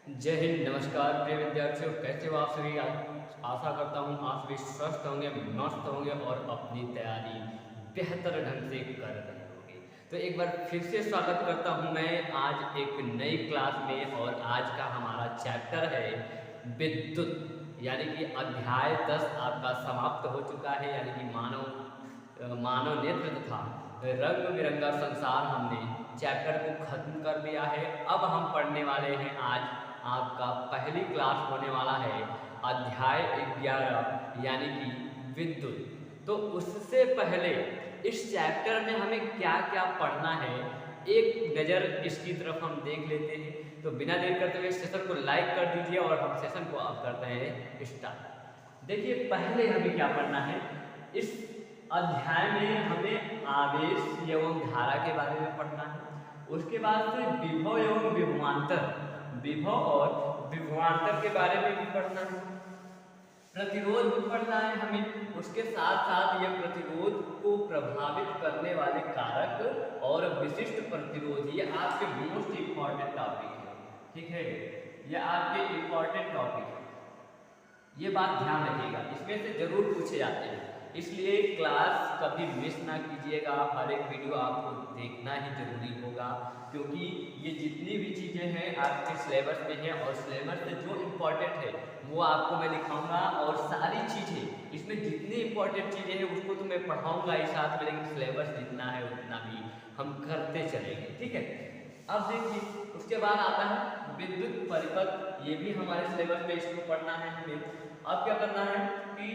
जय हिंद। नमस्कार प्रिय विद्यार्थियों, कैसे हो आप सभी। आशा करता हूँ आप सभी स्वस्थ होंगे, मस्त होंगे और अपनी तैयारी बेहतर ढंग से कर रहे होंगे। तो एक बार फिर से स्वागत करता हूँ मैं आज एक नई क्लास में। और आज का हमारा चैप्टर है विद्युत, यानी कि अध्याय 10 आपका समाप्त हो चुका है। यानी कि मानव नेत्र तथा रंग बिरंगा संसार हमने चैप्टर को खत्म कर दिया है। अब हम पढ़ने वाले हैं आज आपका पहली क्लास होने वाला है अध्याय 11 यानी कि विद्युत। तो उससे पहले इस चैप्टर में हमें क्या क्या पढ़ना है एक नज़र इसकी तरफ हम देख लेते हैं। तो बिना देर करते हुए सेशन को लाइक कर दीजिए और हम सेशन को अब करते हैं स्टार्ट। देखिए पहले हमें क्या पढ़ना है। इस अध्याय में हमें आवेश एवं धारा के बारे में पढ़ना है। उसके बाद से विभव एवं विभवांतर, विभव और विभवांतर के बारे में भी पढ़ना है। प्रतिरोध भी पढ़ना है हमें। उसके साथ साथ यह प्रतिरोध को प्रभावित करने वाले कारक और विशिष्ट प्रतिरोध, ये आपके मोस्ट इम्पॉर्टेंट टॉपिक है। ठीक है, ये आपके इम्पॉर्टेंट टॉपिक है, ये बात ध्यान रखिएगा, इसमें से जरूर पूछे जाते हैं। इसलिए क्लास कभी मिस ना कीजिएगा, हर एक वीडियो आपको देखना ही जरूरी होगा, क्योंकि ये जितनी भी चीज़ें हैं आपके सिलेबस में हैं और सिलेबस से जो इम्पोर्टेंट है वो आपको मैं दिखाऊंगा। और सारी चीज़ें इसमें जितनी इम्पोर्टेंट चीज़ें हैं उसको तो मैं पढ़ाऊंगा ही साथ में, लेकिन सिलेबस जितना है उतना भी हम करते चलेंगे। ठीक है, अब देखिए उसके बाद आता है विद्युत परिपथ, ये भी हमारे सिलेबस में इसको पढ़ना है हमें। अब क्या करना है कि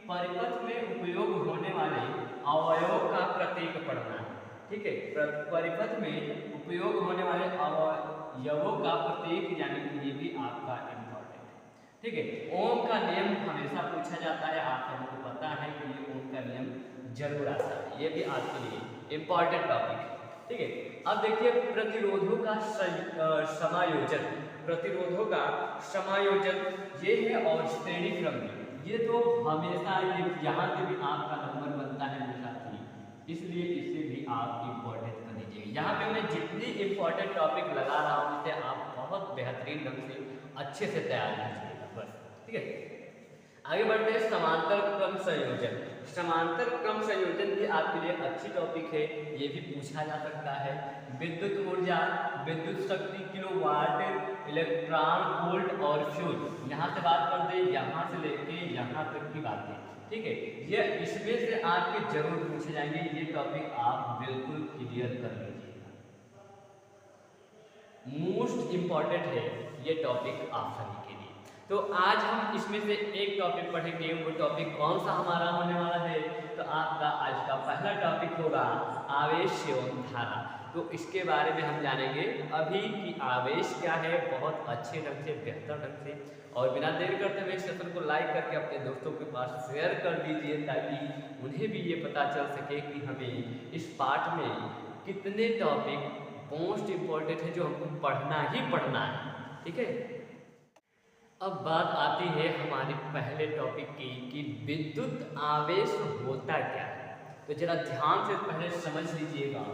परिपथ में उपयोग होने वाले अवयवों का प्रतीक पढ़ना है। ठीक है, परिपथ में उपयोग होने वाले अवयवों का प्रतीक, यानी कि ये भी आपका इम्पोर्टेंट है। ठीक है, ओम का नियम हमेशा पूछा जाता है, आप सबको पता है कि ये ओम का नियम जरूर आता है, ये भी आपके लिए इम्पोर्टेंट टॉपिक है। ठीक है, अब देखिए प्रतिरोधों का समायोजन, प्रतिरोधों का समायोजन ये है और श्रेणी क्रम में, ये तो हमेशा ये यहाँ से भी आपका नंबर बनता है मेरे साथी, इसलिए इसे भी आप इम्पोर्टेंट कर लीजिए। यहाँ पे मैं जितनी इम्पोर्टेंट टॉपिक लगा रहा हूँ इसे आप बहुत बेहतरीन ढंग से अच्छे से तैयार कीजिएगा बस। ठीक है, आगे बढ़ते हैं समांतर क्रम संयोजन। समांतर क्रम संयोजन भी आपके लिए अच्छी टॉपिक है, ये भी पूछा जा सकता है। विद्युत ऊर्जा, विद्युत शक्ति किलोवाट, इलेक्ट्रॉन वोल्ट और फ्यूल, यहाँ से बात कर दे, यहाँ से लेके यहाँ तक की बातें। ठीक है, ये इसमें से आपके जरूर पूछे जाएंगे, ये टॉपिक आप बिल्कुल क्लियर कर लीजिएगा, मोस्ट इंपॉर्टेंट है ये टॉपिक आप सभी के लिए। तो आज हम इसमें से एक टॉपिक पढ़ेंगे, वो टॉपिक कौन सा हमारा होने वाला है, तो आपका आज का पहला टॉपिक होगा आवेश एवं धारा। तो इसके बारे में हम जानेंगे अभी कि आवेश क्या है, बहुत अच्छे ढंग से, बेहतर ढंग से। और बिना देर करते हुए सेशन को लाइक करके अपने दोस्तों के पास शेयर कर दीजिए, ताकि उन्हें भी ये पता चल सके कि हमें इस पाठ में कितने टॉपिक मोस्ट इम्पॉर्टेंट है जो हमको पढ़ना ही पढ़ना है। ठीक है, अब बात आती है हमारे पहले टॉपिक की कि विद्युत आवेश होता क्या है। तो जरा ध्यान से पहले समझ लीजिएगा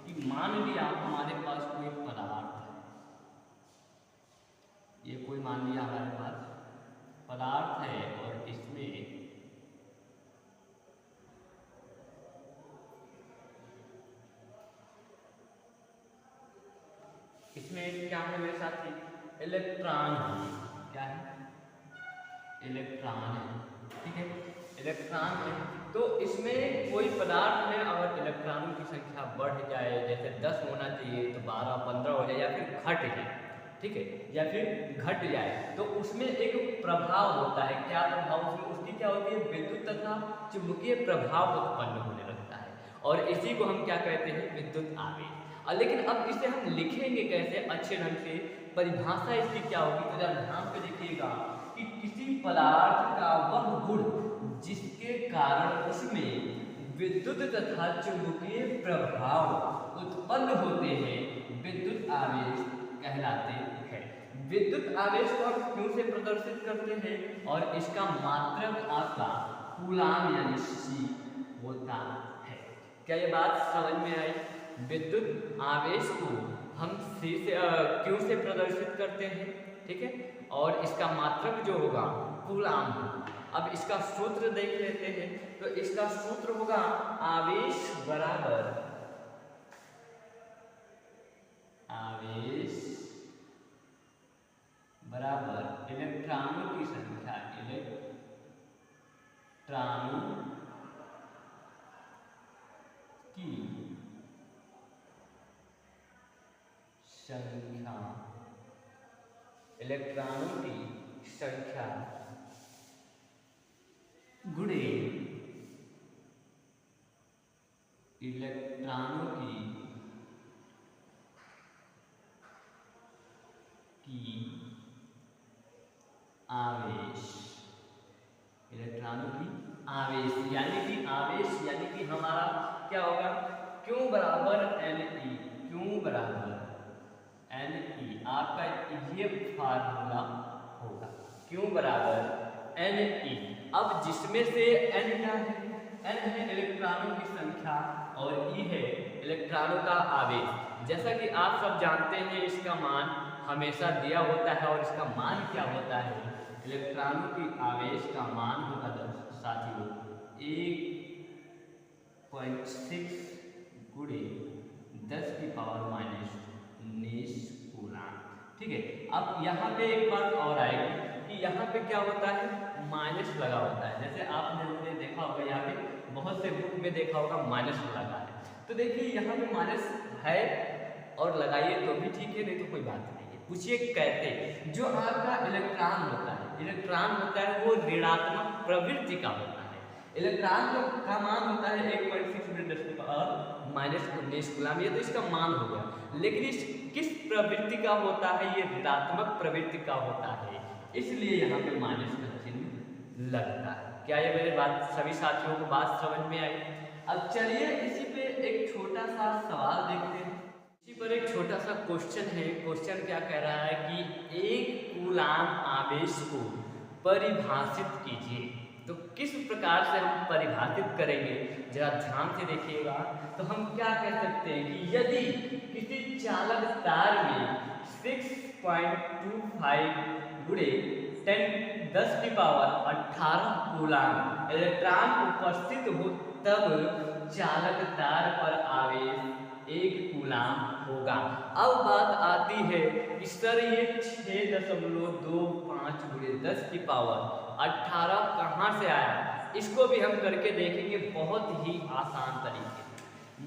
कि मान लिया हमारे पास कोई पदार्थ है, ये कोई मान लिया हमारे पास पदार्थ है और इसमें क्या है मेरे साथी, इलेक्ट्रॉन है। क्या है, इलेक्ट्रॉन है। ठीक है, इलेक्ट्रॉन है। तो इसमें कोई पदार्थ में अगर इलेक्ट्रॉनों की संख्या बढ़ जाए, जैसे 10 होना चाहिए तो 12 15 हो जाए, या फिर घट जाए, ठीक है, या फिर घट जाए, तो उसमें एक प्रभाव होता है। क्या प्रभाव उसमें, उसकी क्या होती है, विद्युत तथा चुंबकीय प्रभाव उत्पन्न होने लगता है, और इसी को हम क्या कहते हैं, विद्युत आवेश। लेकिन अब इसे हम लिखेंगे कैसे अच्छे ढंग से, परिभाषा इसकी क्या होगी, तो जरा ध्यान से देखिएगा कि किसी पदार्थ का वह गुण जिसके कारण उसमें विद्युत तथा चुंबकीय प्रभाव उत्पन्न होते हैं, विद्युत आवेश कहलाते हैं। विद्युत आवेश को हम क्यों से प्रदर्शित करते हैं, और इसका मात्रक आपका कूलाम यानी सी होता है। क्या ये बात समझ में आई? विद्युत आवेश को हम क्यू से प्रदर्शित करते हैं, ठीक है। और इसका मात्रक जो होगा कूलाम होगा। अब इसका सूत्र देख लेते हैं, तो इसका सूत्र होगा आवेश बराबर इलेक्ट्रॉनों की संख्या, इलेक्ट्रॉनों की संख्या, इलेक्ट्रॉनों की संख्या गुणे इलेक्ट्रॉनों की आवेश, इलेक्ट्रॉनों की आवेश यानी कि हमारा क्या होगा, क्यू बराबर एन ई, आपका ये फार्मूला होगा, क्यू बराबर एन ई। अब जिसमें से एन क्या है, एन है इलेक्ट्रॉनों की संख्या और ई है इलेक्ट्रॉनों का आवेश। जैसा कि आप सब जानते हैं इसका मान हमेशा दिया होता है और इसका मान क्या होता है, इलेक्ट्रॉनों की आवेश का मान होगा साथियों 1.6 गुणे 10⁻⁹ कूलाम, ठीक है। अब यहाँ पे एक बात और आएगी कि यहाँ पे क्या होता है, माइनस लगा होता है। जैसे आपने देखा होगा यहाँ पे बहुत से बुक में देखा होगा माइनस लगा है, तो देखिए यहाँ पे माइनस है और लगाइए तो भी ठीक है, नहीं तो कोई बात नहीं है। पूछिए कैसे, जो आपका इलेक्ट्रॉन होता है वो ऋणात्मक प्रवृत्ति का होता है। इलेक्ट्रॉन का मान होता है 1.6 × 10⁻⁹ कूलाम, ये तो इसका मान हो गया। लेकिन इस किस प्रवृत्ति का होता है, ये ऋणात्मक प्रवृत्ति का होता है, इसलिए यहाँ पे माइनस का चिन्ह लगता है। क्या ये मेरी बात सभी साथियों को बात समझ में आई? अब चलिए इसी पे एक छोटा सा सवाल देखते हैं। इसी पर एक छोटा सा क्वेश्चन है। क्वेश्चन क्या कह रहा है कि एक कूलाम आवेश को परिभाषित कीजिए। तो किस प्रकार से हम परिभाषित करेंगे, जरा ध्यान से देखिएगा। तो हम क्या कह सकते हैं कि यदि किसी चालक तार में 6.25 गुणे 10⁻18 कूलाम इलेक्ट्रॉन उपस्थित हो, तब चालक तार पर आवेश 1 कूलाम होगा। अब बात आती है कि सर ये 6.25 गुणे 10⁻18 कहाँ से आया, इसको भी हम करके देखेंगे बहुत ही आसान तरीके से।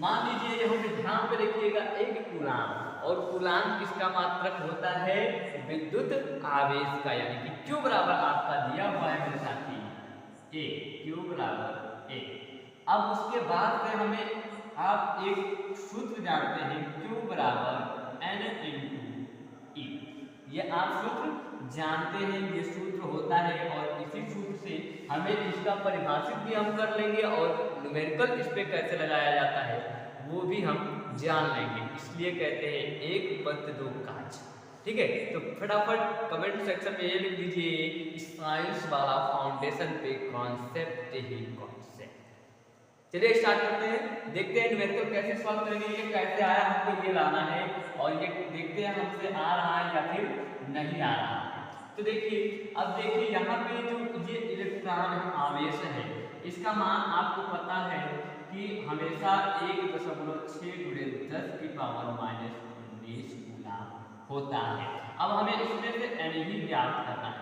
मान लीजिए यहाँ पे ध्यान पे देखिएगा 1 कूलाम, और कूलाम किसका मात्रक होता है, विद्युत आवेश का, यानी कि Q बराबर आपका दिया हुआ है मेरे साथी A, Q बराबर A। अब उसके बाद से हमें आप एक सूत्र जानते हैं Q बराबर N × E, ये आप सूत्र जानते हैं, ये सूत्र होता है। और इसी सूत्र से हमें इसका परिभाषित भी हम कर लेंगे और न्यूमेरिकल इस पे कैसे लगाया जाता है वो भी हम जान लेंगे। इसलिए कहते हैं एक पत्त दो काज, ठीक है। तो फटाफट कमेंट सेक्शन में ये लिख दीजिए, साइंस वाला फाउंडेशन पे कॉन्सेप्ट ही कॉन्सेप्ट। चलिए स्टार्ट करते हैं, देखते हैं न्यूमेरिकल कैसे सॉल्व करेंगे, ये कैसे आया हमको ये लाना है, और ये देखते हैं हमसे आ रहा है या फिर नहीं आ रहा है। तो देखिए, अब देखिए यहाँ पे जो ये इलेक्ट्रॉन आवेश है, इसका मान आपको पता है कि हमेशा 1.6 × 10⁻⁹ कूलाम होता है। अब हमें इसमें से n ही ज्ञात करना है।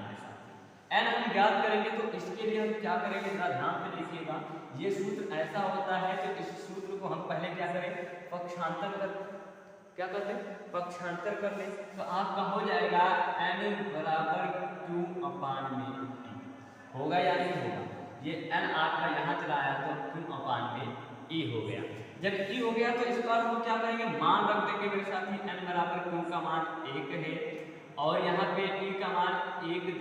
n हम ज्ञात करेंगे तो इसके लिए हम क्या करेंगे, जरा ध्यान से देखिएगा। ये सूत्र ऐसा होता है तो इस सूत्र को हम पहले क्या करें, पक्षांतर कर लें। तो आपका हो जाएगा n बराबर Q/, होगा या नहीं होगा, ये n आपका यहाँ चला आया तो Q/E हो गया। जब E हो गया तो इस बार हम क्या करेंगे, मान रख देंगे मेरे साथी, n बराबर Q का मान 1 है और यहाँ पे E का मान 1.6 ×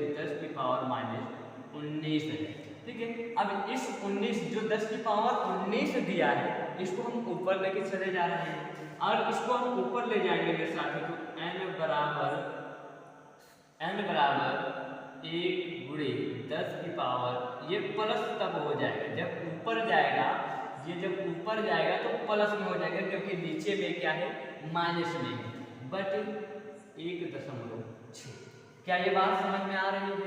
10⁻⁹ है, ठीक है। अब इस 19 जो 10⁻19 दिया है, इसको हम ऊपर लेके चले जा रहे हैं, और इसको हम ऊपर ले जाएंगे मेरे साथी, तो n बराबर 1 × 10⁻, ये प्लस तब हो जाएगा जब ऊपर जाएगा, ये जब ऊपर जाएगा तो प्लस में हो जाएगा, क्योंकि नीचे में क्या है, माइनस में है, बट 1.6। क्या ये बात समझ में आ रही है?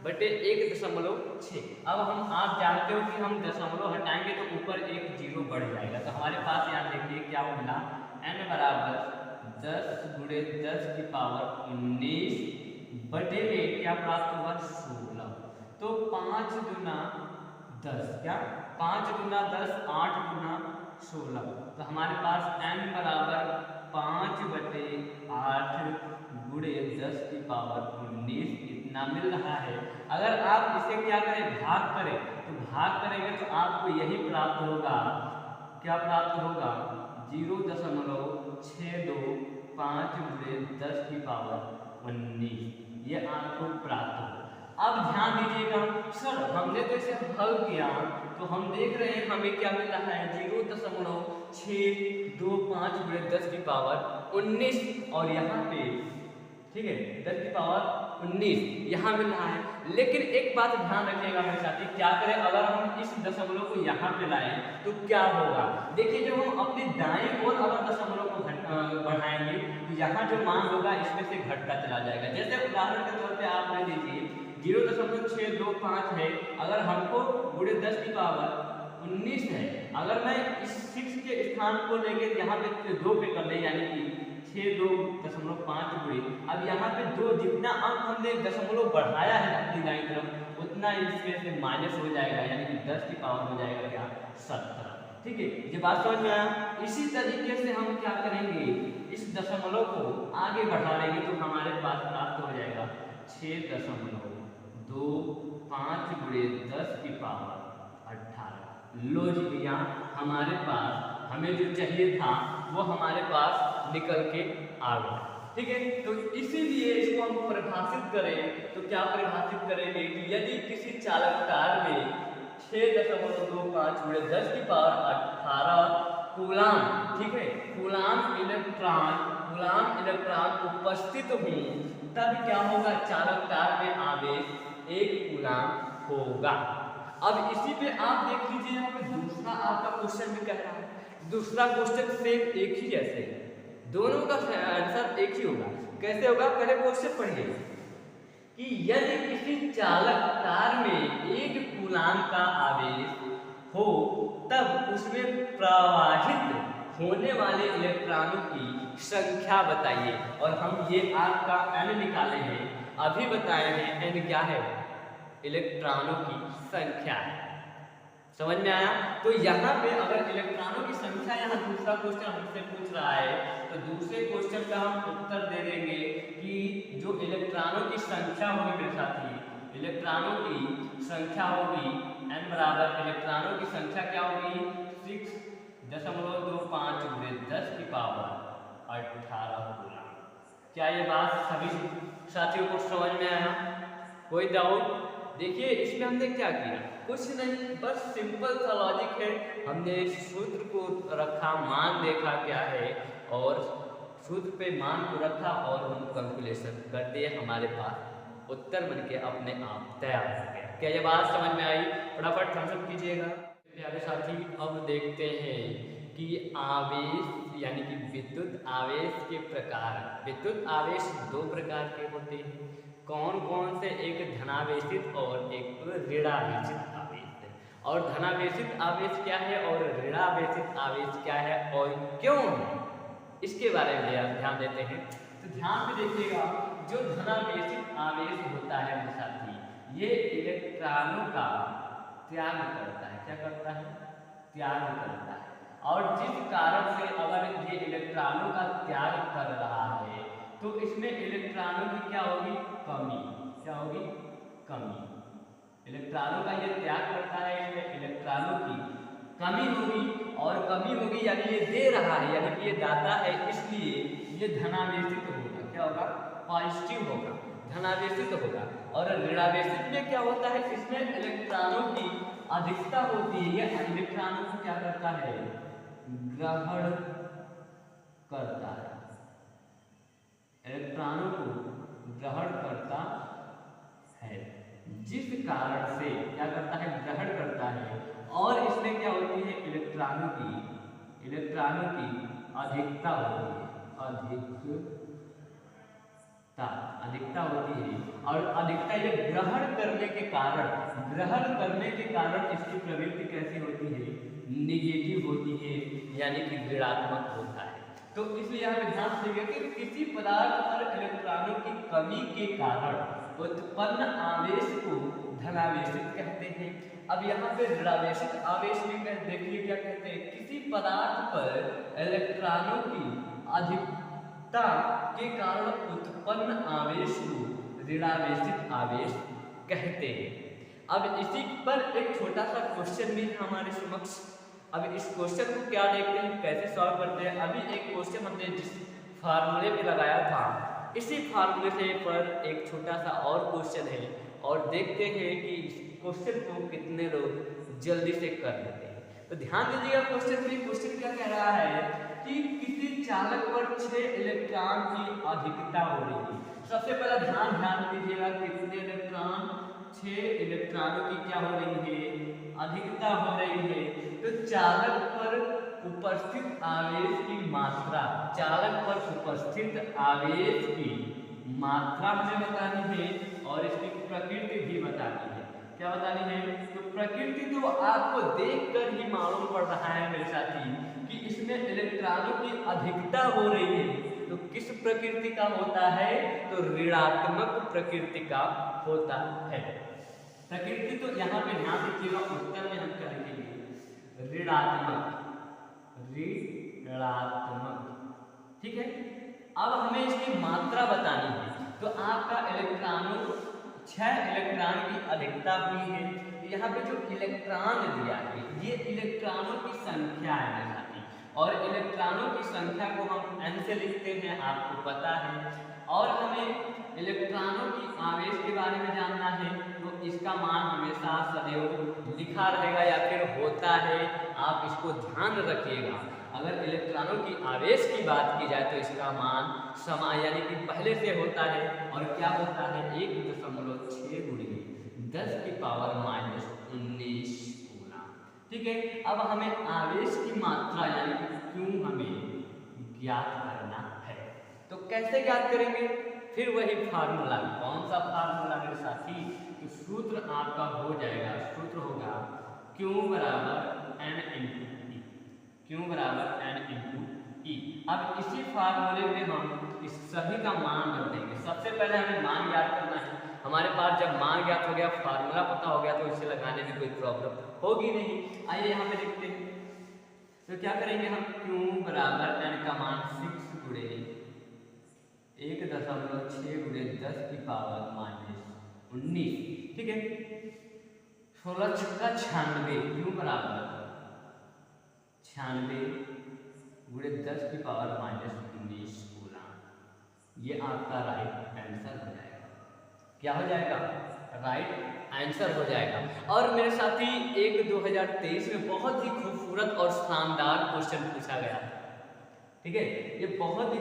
बटे 1.6। अब आप जानते हो कि हम दशमलव हटाएंगे तो ऊपर एक जीरो बढ़ जाएगा, तो हमारे पास यहाँ देखिए क्या मिला, n बराबर 10 गुणे 10 की पावर 19 बटे में क्या प्राप्त हुआ, 16। तो 5 गुना 10, क्या 5 गुना 10 8 गुना 16, तो हमारे पास n बराबर 5 बटे 8 गुणे 10 की पावर 19 इतना मिल रहा है। अगर आप इसे क्या करें, भाग करें, तो भाग करेंगे तो आपको यही प्राप्त होगा, क्या प्राप्त होगा, 0.625 गुणे 10 की पावर 19, ये आपको प्राप्त होगा। अब ध्यान दीजिएगा, सर हमने तो इसे हल किया तो हम देख रहे हैं हमें क्या मिल रहा है, 0.625 गुणे 10 की पावर 19, और यहाँ पे ठीक है 10 की पावर 19 यहाँ मिल रहा है। लेकिन एक बात ध्यान रखिएगा मेरे साथी, क्या करें अगर हम इस दशमलव को यहाँ पे लाएं तो क्या होगा, देखिए जब हम अपनी दाएं ओर अगर दशमलव को बढ़ाएंगे तो यहाँ जो मान होगा इसमें से घटता चला जाएगा। जैसे उदाहरण के तौर पे आप ले लीजिए 0.625 है, अगर हमको गुणे 10 की पावर 19 है, अगर मैं इस 6 के स्थान को लेकर यहाँ पे 2 पे कर दे, यानी कि 6.2.5 गुणे, अब यहाँ पे 2 जितना अंक हमने दशमलव बढ़ाया है अपनी दाईं तरफ उतना इसमें से माइनस हो जाएगा, यानी कि 10 की पावर हो जाएगा क्या, 17। ठीक है, ये बात समझ में आया। इसी तरीके से हम क्या करेंगे, इस दशमलव को आगे बढ़ा लेंगे तो हमारे पास प्राप्त हो जाएगा 6.25 गुणे 10 की पावर 18। लो जी भैया, हमारे पास हमें जो चाहिए था वो हमारे पास निकल के आ गया। ठीक है, तो इसीलिए इसको हम परिभाषित करें तो क्या परिभाषित करेंगे कि यदि किसी चालक तार में 6.25 गुणे 10 की पावर 18 कूलाम, ठीक है, कूलाम इलेक्ट्रॉन उपस्थित हो तब क्या होगा, चालक तार में आवेश 1 कूलाम होगा। अब इसी पे आप देख लीजिए, यहाँ पे दूसरा आपका क्वेश्चन भी कह रहा है, दूसरा क्वेश्चन सेम एक ही जैसे, दोनों का आंसर एक ही होगा। कैसे होगा, पहले क्वेश्चन पढ़िए कि यदि किसी चालक तार में 1 कूलाम का आवेश हो तब उसमें प्रवाहित होने वाले इलेक्ट्रॉनों की संख्या बताइए। और हम ये आपका n निकाले हैं, अभी बताए हैं n क्या है, इलेक्ट्रॉनों की संख्या है। समझ में आया? तो यहाँ पे अगर इलेक्ट्रॉनों की संख्या, यहाँ दूसरा क्वेश्चन हमसे पूछ रहा है तो दूसरे क्वेश्चन का हम उत्तर दे देंगे कि जो इलेक्ट्रॉनों की संख्या होगी मेरे साथी, इलेक्ट्रॉनों की संख्या होगी n बराबर, इलेक्ट्रॉनों की संख्या क्या होगी, 6.25 गुणे 10 की पावर 18 कूलाम। क्या ये बात सभी साथियों को समझ में आया? कोई डाउट? देखिए इसमें हमने क्या किया, कुछ नहीं, बस सिंपल सा लॉजिक है। हमने सूत्र को रखा, मान देखा क्या है, और सूत्र पे मान को रखा और हम कैलकुलेशन कर दिए, हमारे पास उत्तर बनके अपने आप तैयार हो गया। क्या ये बात समझ में आई? फटाफट थम्स अप कीजिएगा प्यारे साथी। अब देखते हैं कि आवेश यानी कि विद्युत आवेश के प्रकार। विद्युत आवेश 2 प्रकार के होते हैं, कौन कौन से, एक धनावेशित और एक ऋणावेशित आवेश। और धनावेशित आवेश क्या है और ऋणावेशित आवेश क्या है और क्यों है, इसके बारे में ध्यान देते हैं। तो ध्यान में देखिएगा, जो धनावेशित आवेश होता है मेरे साथी, ये इलेक्ट्रॉनों का त्याग करता है। क्या करता है? त्याग करता है। और जिस कारण से अगर ये इलेक्ट्रॉनों का त्याग कर रहा है तो इसमें इलेक्ट्रॉनों की क्या होगी, कमी। क्या होगी? कमी। इलेक्ट्रॉनों का ये त्याग करता है, इसमें इलेक्ट्रॉनों की कमी होगी, और कमी होगी यानी ये दे रहा है, यानी कि ये दाता है, इसलिए ये धनावेशित होगा। क्या होगा? पॉजिटिव होगा, धनावेशित होगा। और ऋणावेशित में क्या होता है, इसमें इलेक्ट्रॉनों की अधिकता होती है, ये इलेक्ट्रॉनों को क्या करता है, ग्रहण करता है, इलेक्ट्रॉनों को ग्रहण करता है, जिस कारण से क्या करता है, ग्रहण करता है। और इसमें क्या होती है, इलेक्ट्रॉनों की अधिकता होती है, अधिकता होती है। और अधिकता ये ग्रहण करने के कारण इसकी प्रवृत्ति कैसी होती है, निगेटिव होती है, यानी कि ऋणात्मक होता है। तो इसलिए यहाँ पे ध्यान दीजिएगा कि किसी पदार्थ पर इलेक्ट्रॉनों की कमी के कारण उत्पन्न आवेश को धनावेशित कहते हैं। अब यहाँ पे ऋणावेशित आवेश में देखिए क्या कहते हैं, किसी पदार्थ पर इलेक्ट्रॉनों की अधिकता के कारण उत्पन्न आवेश को ऋणावेशित आवेश कहते हैं। अब इसी पर एक छोटा सा क्वेश्चन भी है हमारे समक्ष। अब इस क्वेश्चन को क्या देखते हैं, कैसे सॉल्व करते हैं। अभी एक क्वेश्चन हमने जिस फार्मूले पे लगाया था, इसी फार्मूले से पर एक छोटा सा और क्वेश्चन है, और देखते हैं कि इस क्वेश्चन को कितने लोग जल्दी से कर लेते हैं। तो ध्यान दीजिएगा क्वेश्चन क्या कह रहा है कि किसी चालक पर 6 इलेक्ट्रॉन की अधिकता हो रही है। सबसे पहला ध्यान दीजिएगा, कितने इलेक्ट्रॉन, 6 इलेक्ट्रॉनों की क्या हो रही है, अधिकता हो रही है। तो चालक पर उपस्थित आवेश की मात्रा, हमें बतानी है, और इसकी प्रकृति भी बतानी है। क्या बतानी है, तो प्रकृति तो आपको देखकर ही मालूम पड़ रहा है मेरे साथी कि इसमें इलेक्ट्रॉनों की अधिकता हो रही है। तो किस प्रकृति का होता है, तो ऋणात्मक प्रकृति का होता है। प्रकृति तो यहाँ पे ध्यान दीजिएगा, उत्तर में हम क्या लिखेंगे, ऋणात्मक। ठीक है। अब हमें इसकी मात्रा बतानी है। तो आपका 6 इलेक्ट्रॉन की अधिकता हुई है। यहाँ पे जो इलेक्ट्रॉन दिया है, ये इलेक्ट्रॉनों की संख्या है मेरे साथी, और इलेक्ट्रॉनों की संख्या को हम n से लिखते हैं, आपको पता है। और हमें इलेक्ट्रॉनों की आवेश के बारे में जानना है, तो इसका मान हमेशा सदैव लिखा रहेगा या फिर होता है। आप इसको ध्यान रखिएगा। अगर इलेक्ट्रॉनों की आवेश की बात की जाए तो इसका मान यानी कि पहले से होता है, और क्या होता है, 1.6 × 10⁻⁻19 गुना। ठीक है। अब हमें आवेश की मात्रा यानी कि Q हमें ज्ञात करना है। तो कैसे ज्ञात करेंगे, फिर वही फार्मूला। कौन सा फार्मूला मेरे साथी, तो सूत्र आपका हो जाएगा, सूत्र होगा Q = N × E। अब इसी फार्मूले में हम इस सभी का मान रख देंगे। सबसे पहले हमें मान ज्ञात करना है। हमारे पास जब मान ज्ञात हो गया, फार्मूला पता हो गया, तो इसे लगाने में कोई प्रॉब्लम होगी नहीं। आइए यहाँ पे देखते हैं। तो क्या करेंगे हम, Q = N का मान 6 × 1.6 × 10⁻⁻19। ठीक है। 16 × 96, Q = 96 × 10⁻⁻19 गुना। ये आपका राइट आंसर हो जाएगा। क्या हो जाएगा, राइट आंसर हो जाएगा। और मेरे साथी 2023 में बहुत ही खूबसूरत और शानदार क्वेश्चन पूछा गया था। ठीक है, ये बहुत ही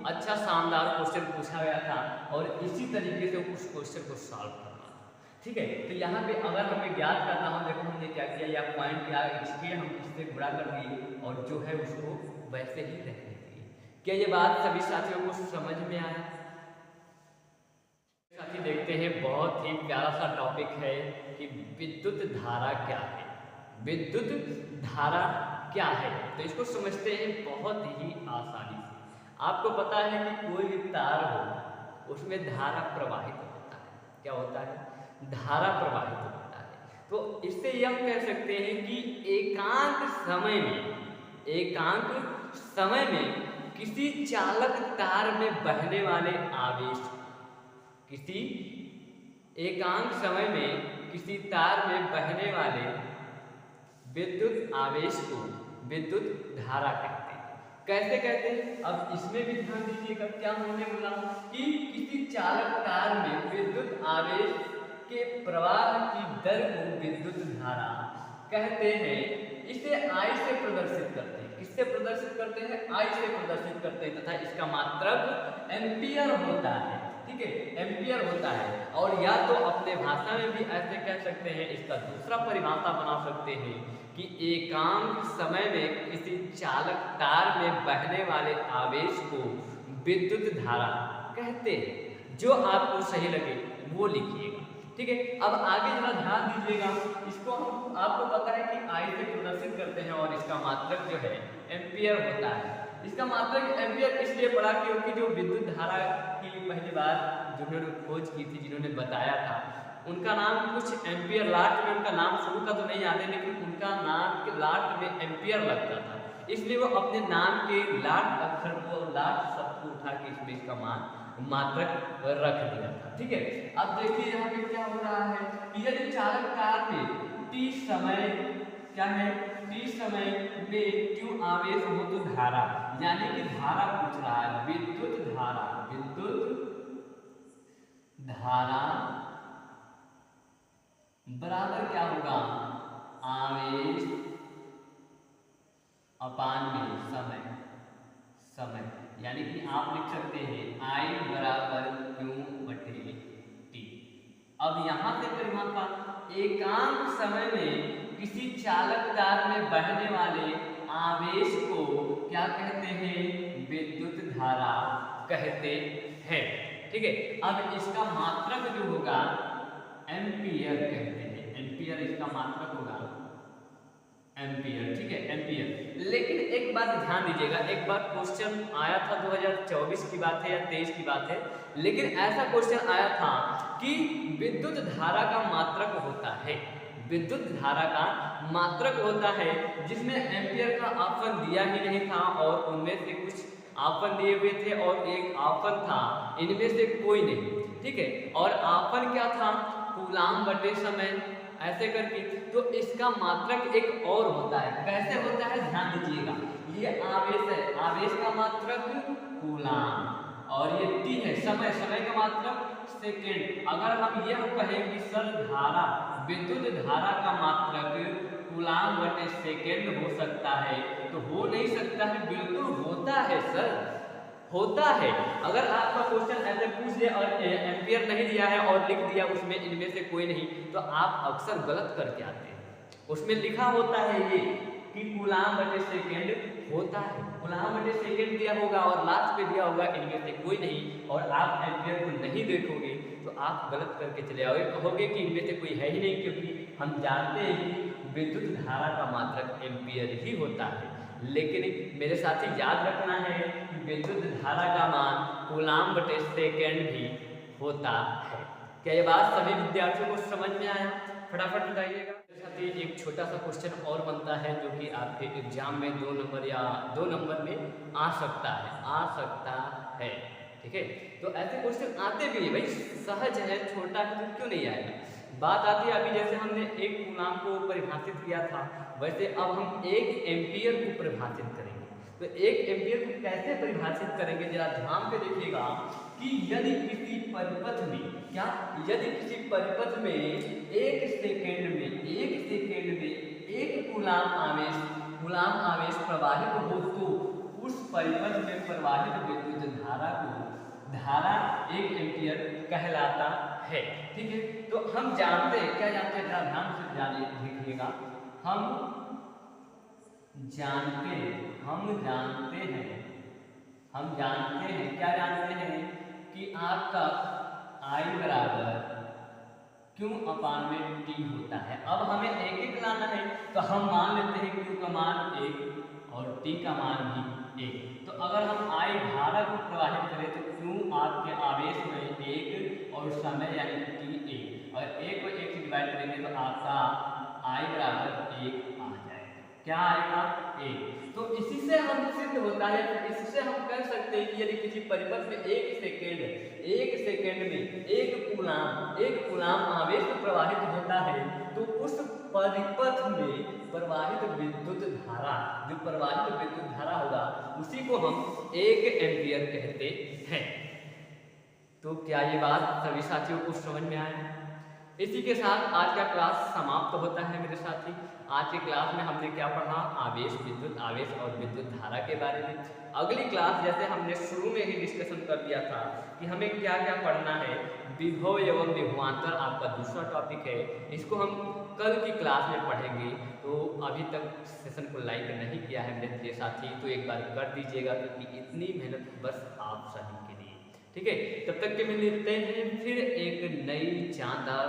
अच्छा शानदार क्वेश्चन पूछा गया था, और इसी तरीके से उस क्वेश्चन को सॉल्व करना था। ठीक है। तो यहाँ पे अगर हमें ज्ञात करना हो, देखो हमने क्या किया, या पॉइंट क्या इसके हम इससे गुणा कर दिए, और जो है उसको वैसे ही रहने दिए। क्या ये बात सभी साथियों को समझ में आया? साथी देखते हैं, बहुत ही प्यारा सा टॉपिक है कि विद्युत धारा क्या है। विद्युत धारा क्या है, तो इसको समझते हैं बहुत ही आसानी से। आपको पता है कि कोई भी तार हो, उसमें धारा प्रवाहित होता है। क्या होता है, धारा प्रवाहित होता है। तो इससे यह कह सकते हैं कि एकांक समय में किसी चालक तार में बहने वाले आवेश, किसी एकांक समय में किसी तार में बहने वाले विद्युत आवेश को विद्युत धारा कहते हैं। कैसे कहते हैं, अब इसमें भी ध्यान दीजिएगा। क्या हमने बोला कि किसी चालक तार में विद्युत आवेश के प्रवाह की दर को विद्युत धारा कहते हैं। इसे I से प्रदर्शित करते हैं। किससे प्रदर्शित करते हैं, I से प्रदर्शित करते हैं, तथा इसका मात्रक एम्पियर होता है। ठीक ठीक है, एम्पियर होता है। और या तो अपने भाषा में भी ऐसे कह सकते हैं, इसका दूसरा परिभाषा बना सकते हैं कि एकांक समय में किसी चालक तार में बहने वाले आवेश को विद्युत धारा कहते हैं। जो आपको सही लगे वो लिखिएगा, ठीक है। अब आगे जरा ध्यान दीजिएगा, इसको हम आपको पता है कि आई से प्रदर्शित करते हैं और इसका मात्रक जो है एम्पियर होता है। इसका मात्रक एम्पियर इसलिए पड़ा क्योंकि जो विद्युत धारा की पहली बार जिन्होंने खोज की थी, जिन्होंने बताया था, उनका नाम कुछ एम्पियर, लास्ट में उनका नाम शुरू का तो नहीं याद है, लेकिन उनका नाम के लास्ट में एम्पियर लगता था, इसलिए वो अपने नाम के लास्ट अक्षर को, लास्ट शब्द को उठा के इसमें इसका मात्रक रख दिया था, ठीक है। अब देखिए यहाँ पे क्या हो रहा है कि यदि चालक कार में टी समय क्या है, टी समय में क्यों आवेश हो तो धारा, यानी कि धारा पूछ रहा है, विद्युत धारा, विद्युत धारा बराबर क्या होगा, आवेश अपान में समय, समय, यानी कि आप लिख सकते हैं I बराबर Q बटे T। अब यहाँ से परिभाषा, एकांक समय में किसी चालक तार में बहने वाले आवेश को क्या कहते हैं, विद्युत धारा कहते हैं, ठीक है। अब इसका मात्रक जो होगा एम्पियर कहते हैं, एम्पियर इसका मात्रक होगा एम्पियर, ठीक है, एम्पियर। लेकिन एक बात ध्यान दीजिएगा, एक बार क्वेश्चन आया था 2024 की बात है या 23 की बात है, लेकिन ऐसा क्वेश्चन आया था कि विद्युत धारा का मात्रक होता है, विद्युत धारा का मात्रक होता है, जिसमें एम्पियर का ऑप्शन दिया ही नहीं था और उनमें से कुछ ऑप्शन दिए हुए थे और एक ऑप्शन था इनमें से कोई नहीं, ठीक है। और ऑप्शन क्या था, कूलाम बटे समय, ऐसे करके। तो इसका मात्रक एक और होता है, कैसे होता है ध्यान दीजिएगा, ये आवेश है, आवेश का मात्रक कूलाम, और ये टी है समय, समय का मात्रक सेकेंड। अगर हम ये कहें कि सर धारा, विद्युत धारा का मात्रक कूलाम बटे सेकेंड हो सकता है, तो हो नहीं सकता है, बिल्कुल होता है सर, होता है। अगर आपका क्वेश्चन ऐसे पूछ दे और एम्पियर नहीं दिया है और लिख दिया उसमें इनमें से कोई नहीं, तो आप अक्सर गलत करके आते हैं। उसमें लिखा होता है ये कि कूलाम बटे सेकेंड होता है, कूलाम बटे सेकेंड दिया होगा और लास्ट पे दिया होगा इनमें से कोई नहीं, और आप एम्पियर को नहीं देखोगे तो आप गलत करके चले आओगे, कहोगे कि इनमें से कोई है ही नहीं, क्योंकि हम जानते हैं कि विद्युत धारा का मात्रक एम्पियर ही होता है। लेकिन मेरे साथी याद रखना है कि विद्युत धारा का मान कूलाम बटे सेकेंड भी होता है। क्या ये बात सभी विद्यार्थियों को समझ में आया? फटाफट बताइएगा। मेरे साथी एक छोटा सा क्वेश्चन और बनता है जो कि आपके एग्जाम में 2 नंबर या 2 नंबर में आ सकता है, ठीक है। तो ऐसे क्वेश्चन आते भी है भाई, सहज है, छोटा है तो क्यों नहीं आएगा। बात आती है अभी जैसे हमने एक कूलाम को परिभाषित किया था, वैसे अब हम एक एम्पियर को परिभाषित करेंगे। तो एक एम्पियर को कैसे परिभाषित करेंगे जरा ध्यान से देखिएगा कि यदि किसी परिपथ में क्या, यदि किसी परिपथ में एक सेकेंड में एक कूलाम आवेश प्रवाहित हो तो उस परिपथ में प्रवाहित विद्युत धारा को धारा 1 एम्पियर कहलाता है, ठीक है। तो हम जानते हैं, क्या जानते हैं, जरा ध्यान से जाने देखिएगा, हम जानते हैं क्या जानते हैं कि आपका I बराबर Q अपान में T होता है। अब हमें एक एक लाना है, तो हम मान लेते हैं Q का मान 1 और T का मान भी 1। तो अगर हम I धारा को प्रवाहित करें तो Q आपके आवेश में 1 और समय यानी T 1, और 1 को 1 से डिवाइड करेंगे तो आपका I बराबर 1 आ जाएगा। क्या आएगा? 1। तो इसी से हम सिद्ध होता है, इससे हम कह सकते हैं कि यदि किसी परिपथ में एक सेकेंड में एक कूलाम आवेश प्रवाहित होता है तो उस परिपथ में प्रवाहित विद्युत धारा, जो प्रवाहित विद्युत धारा होगा उसी को हम 1 एम्पियर कहते हैं। तो क्या ये बात सभी साथियों को समझ में आया? इसी के साथ आज का क्लास समाप्त होता है मेरे साथी। आज की क्लास में हमने क्या पढ़ा? आवेश, विद्युत आवेश और विद्युत धारा के बारे में। अगली क्लास जैसे हमने शुरू में ही डिस्कशन कर दिया था कि हमें क्या क्या पढ़ना है, विभव एवं विभवांतर आपका दूसरा टॉपिक है, इसको हम कल की क्लास में पढ़ेंगे। तो अभी तक सेशन को लाइक नहीं किया है मेरे प्रिय साथी तो एक बार कर दीजिएगा, क्योंकि इतनी मेहनत बस आप सभी के लिए। ठीक है, तब तक के लिए मिलते हैं फिर एक नई शानदार